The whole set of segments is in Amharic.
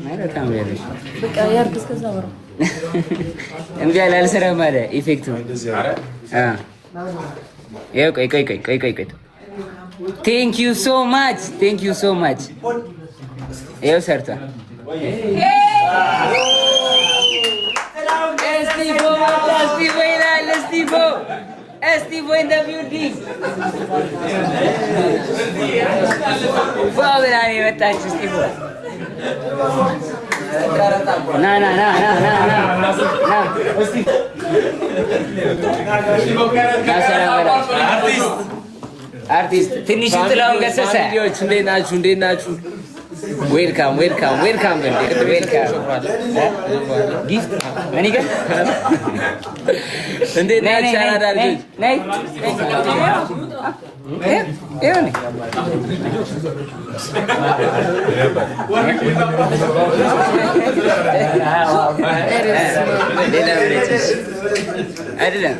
ማለት ታምሪያለሽ። በቃ ያርግስ ከዛ ወራ እምቢ አላልሰራም አለ ኢፌክቱ። ይኸው ቆይ ቴንክ ዩ ሶ ማች ይኸው ሰርቷል። እስቲፎ ይላል እስቲፎ in the building ብላ ነው የመጣችው እስቲፎ ና አርቲስት ትንሽ ጥላውን ገሰሰ እንዴት ናችሁ? ዌልካም ጊፍት እኔ ጋር እንዴት ናችሁ? አራዳ ልጆች ነይ አይደለም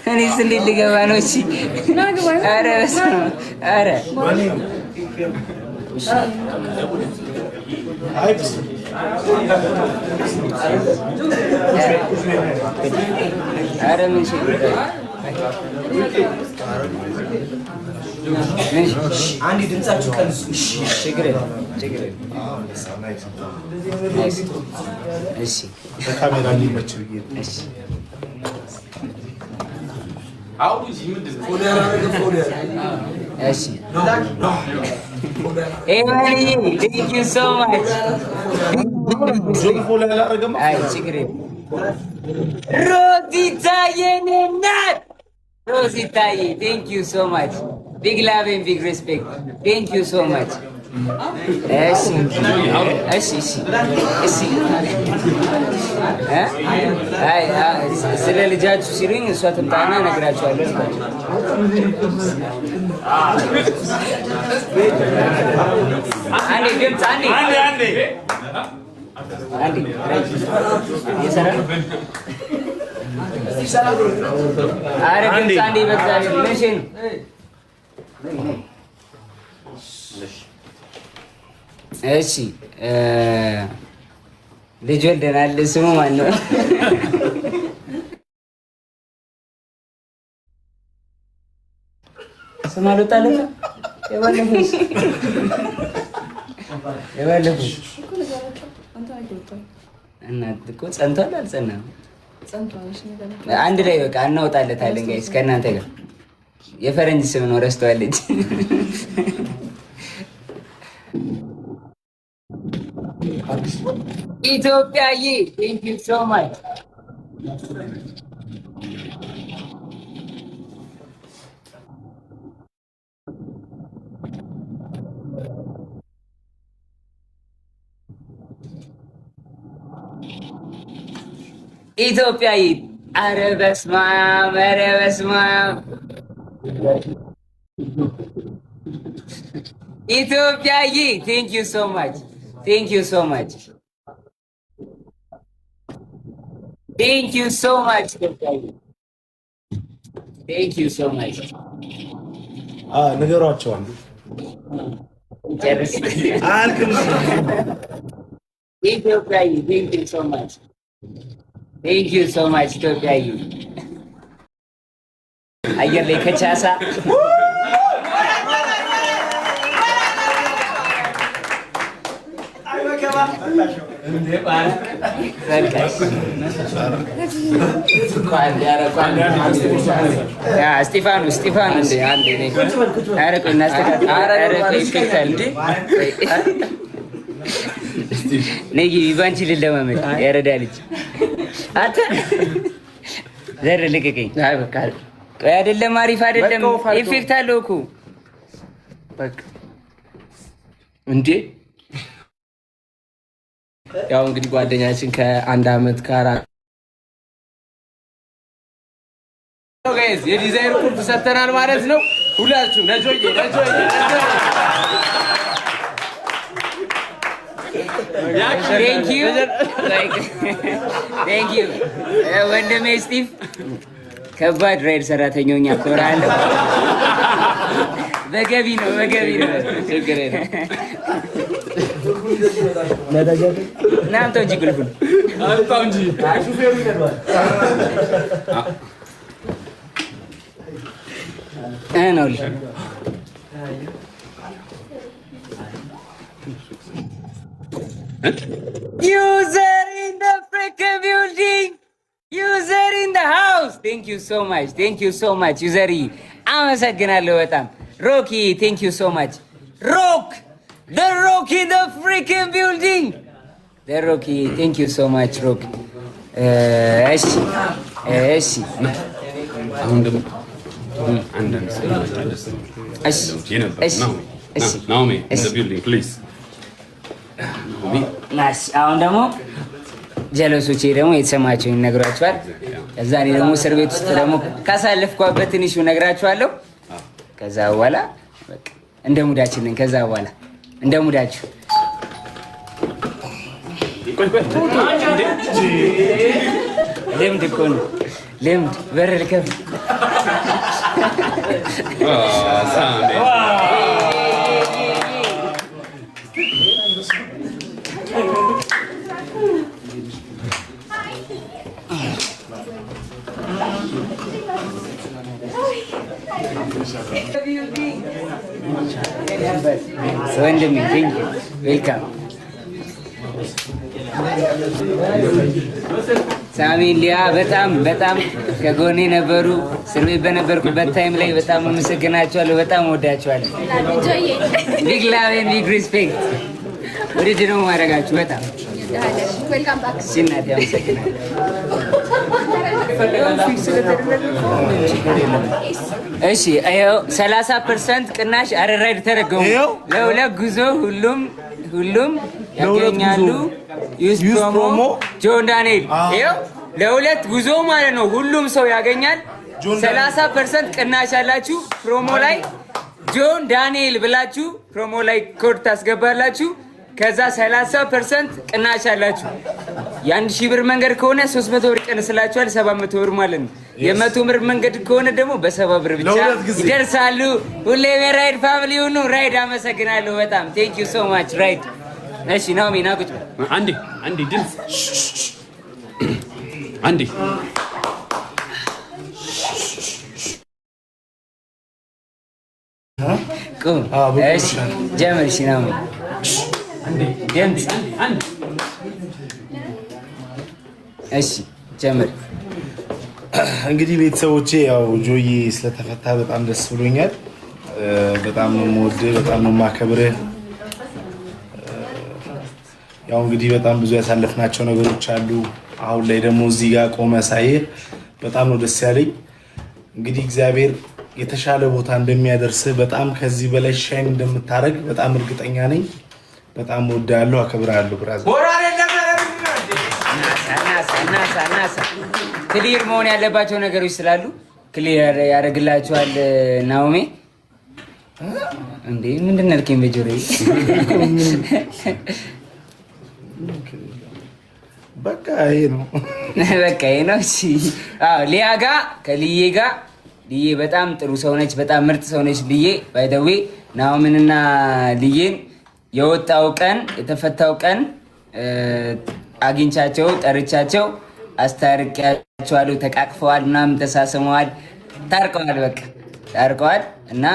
እኔስ እንዴት ልገባ ነው? እሺ ኧረ በስመ አብ ኧረ ምን አንድ ድምጻችሁ ቀንሱ። ችግር የለም። እሺ በካሜራ ሊመች ብዬ እሺ እሺ ኤማኒ ቴንክ ዩ ሶ ማች አይ ችግር የለም። ሮዚታዬ ቴንክ ዩ ሶ ማች ቢግ ላቭ ኤንድ ቢግ ሪስፔክት ቴንክ ዩ ሶ ማች። ስለ ልጃችሁ ሲሉኝ እሷ ትምጣና እነግራቸዋለሁ። አንዴ ድምፅ አንዴ በእግዚአብሔር ምንሽን እሺ ልጅ ወልደናል። ስሙ ማን ነው? ስም አልወጣለትም። የባለፈው እናት እኮ ጸንቷል አልጸናም? አንድ ላይ በቃ እናወጣለታለን ጋይስ ከእናንተ ጋር። የፈረንጅ ስም ነው ረስተዋለች። ኢትዮጵያዬ ቴንክ ዩ ሶ ማች ኢትዮጵያዬ። ኧረ በስመ አብ ኢትዮጵያዬ ቴንክ ዩ ሶ ማች Thank you so much. ነገሯቸው አንዱ ኢትዮጵያዬ thank you so much ኢትዮጵያዬ። አየር ላይ ከቻሳ እስጢፋኖስ ባንቺ ልለማመድ ያረዳ ልጅ አንተ ዘር ልቅቅኝ። ቆይ አይደለም አሪፍ አይደለም። ኢፌክት አለው እኮ በቃ እንዴ። ያው እንግዲህ ጓደኛችን ከአንድ አመት ከአራት ጋይስ የዲዛይን ቁልፍ ሰጥተናል ማለት ነው። ሁላችሁ ነጆዬ ወንድሜ ስቲቭ ከባድ ራይድ ሰራተኛውኛ ኮራለሁ። በገቢ ነው ችግር የለም። ናምጣው እንጂ ቁልፉን አምጣው እንጂ ሹፌሩ ይነዳል። ነው user in the freaking building, user in the house. Thank you so much user. አመሰግናለሁ በጣም ሮኪ። thank you so much rock the rock in the freaking building, the rocky. thank you so much rock. እሺ አሁን ደግሞ አንዳንድ ናኦሚ in the building please. አሁን ደግሞ ጀለሶቼ ደግሞ የተሰማቸውን ይነግሯቸዋል። ከዛ እኔ ደግሞ እስር ቤት ውስጥ ደግሞ ካሳለፍኳበት ትንሹ እነግራችኋለሁ። ከዛ በኋላ በቃ እንደ ሙዳችን ነን። ከዛ በኋላ እንደ ሙዳችሁ ልምድ እኮ ነው ልምድ። በር ልከፍት ወንድሜ ዌልካም። ሳሚን ሊያ በጣም ከጎኔ ነበሩ። እስር ቤት በነበርኩበት ታይም ላይ በጣም አመሰግናቸዋለሁ። በጣም ወዳቸዋለሁ። ቢግ ላቭ ኤንድ ቢግ ሪስፔክት። ወደ ነው ማድረጋችሁ በጣም ሲናት ያመሰግናል። እሺ 30% ቅናሽ አረራይድ ተደረገው ለሁለት ጉዞ ሁሉም ያገኛሉ። ዩዝ ፕሮሞ ጆን ዳንኤል ይኸው ለሁለት ጉዞ ማለት ነው። ሁሉም ሰው ያገኛል። 30% ቅናሽ አላችሁ። ፕሮሞ ላይ ጆን ዳንኤል ብላችሁ ፕሮሞ ላይ ኮድ ታስገባላችሁ። ከዛ 30% ቅናሽ አላችሁ። የ1000 ብር መንገድ ከሆነ 300 ብር ቀንስላችኋል፣ 700 ብር ማለት ነው። የ100 ብር መንገድ ከሆነ ደግሞ በ70 ብር ብቻ ይደርሳሉ። ሁሌም የራይድ ፋሚሊ ሁኑ። ራይድ አመሰግናለሁ በጣም ቴንክ ዩ ሶ ማች ራይድ። እሺ ናኦሚ ና ቁጭ አንዴ ድምፅ አንዴ ቁም። እሺ ጀምር። እሺ ናኦሚ እሺ ጀምር። እንግዲህ ቤተሰቦቼ ያው ጆዬ ስለተፈታ በጣም ደስ ብሎኛል። በጣም ነው የምወድህ፣ በጣም ነው የማከብርህ። ያው እንግዲህ በጣም ብዙ ያሳለፍናቸው ነገሮች አሉ። አሁን ላይ ደግሞ እዚህ ጋር ቆመ ሳይህ በጣም ነው ደስ ያለኝ። እንግዲህ እግዚአብሔር የተሻለ ቦታ እንደሚያደርስህ፣ በጣም ከዚህ በላይ ሻይን እንደምታረግ በጣም እርግጠኛ ነኝ። በጣም ወዳለሁ፣ አከብራለሁ። ብራዘር ናሳ ክሊር መሆን ያለባቸው ነገሮች ስላሉ ክሊር ያደርግላችኋል። ናኦሚ እንዴ ምንድን ነው ልከኝ በጆሮዬ? በቃ ይሄ ነው። እሺ ሊያ ጋ ከልዬ ጋ ልዬ በጣም ጥሩ ሰው ነች፣ በጣም ምርጥ ሰው ነች ልዬ። ባይ ዘ ዌይ ናኦሚንና ልዬን የወጣው ቀን የተፈታው ቀን አግኝቻቸው ጠርቻቸው አስታርቂያቸዋለሁ። ተቃቅፈዋል፣ ምናምን ተሳስመዋል፣ ታርቀዋል። በቃ ታርቀዋል እና